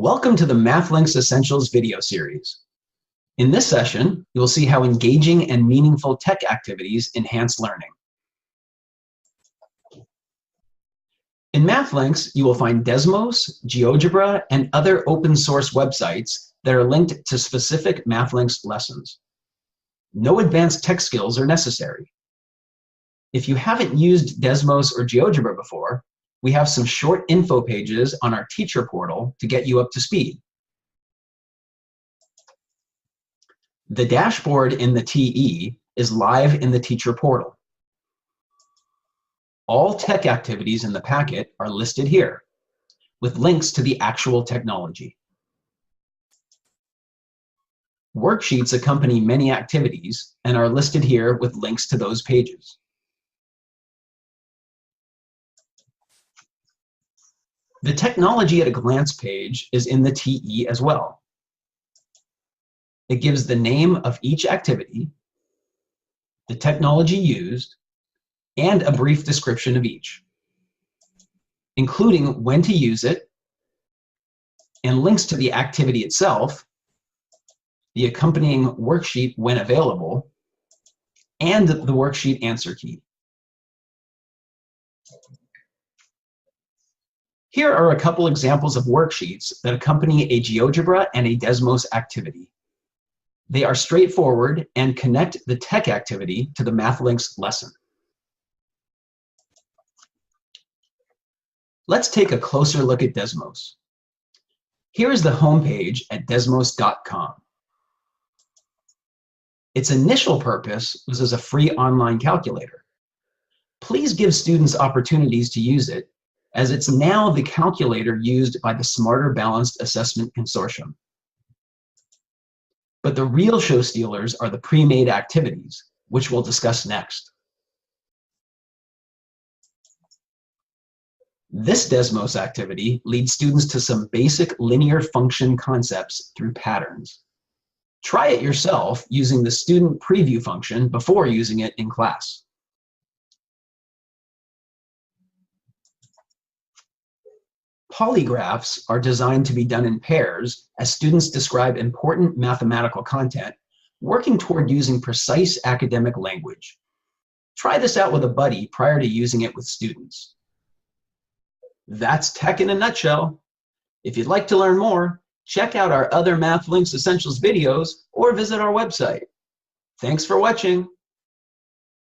Welcome to the MathLinks Essentials video series. In this session, you will see how engaging and meaningful tech activities enhance learning. In MathLinks, you will find DESMOS, GeoGebra, and other open source websites that are linked to specific MathLinks lessons. No advanced tech skills are necessary. If you haven't used DESMOS or GeoGebra before, we have some short info pages on our teacher portal to get you up to speed. The dashboard in the TE is live in the teacher portal. All tech activities in the packet are listed here, with links to the actual technology. Worksheets accompany many activities and are listed here with links to those pages. The Technology at a Glance page is in the TE as well. It gives the name of each activity, the technology used, and a brief description of each, including when to use it, and links to the activity itself, the accompanying worksheet when available, and the worksheet answer key. Here are a couple examples of worksheets that accompany a GeoGebra and a DESMOS activity. They are straightforward and connect the tech activity to the MathLinks lesson. Let's take a closer look at DESMOS. Here is the home page at desmos.com. Its initial purpose was as a free online calculator. Please give students opportunities to use it, as it's now the calculator used by the Smarter Balanced Assessment Consortium. But the real show stealers are the pre-made activities, which we'll discuss next. This DESMOS activity leads students to some basic linear function concepts through patterns. Try it yourself using the student preview function before using it in class. Polygraphs are designed to be done in pairs as students describe important mathematical content, working toward using precise academic language. Try this out with a buddy prior to using it with students. That's tech in a nutshell. If you'd like to learn more, check out our other MathLinks Essentials videos or visit our website. Thanks for watching.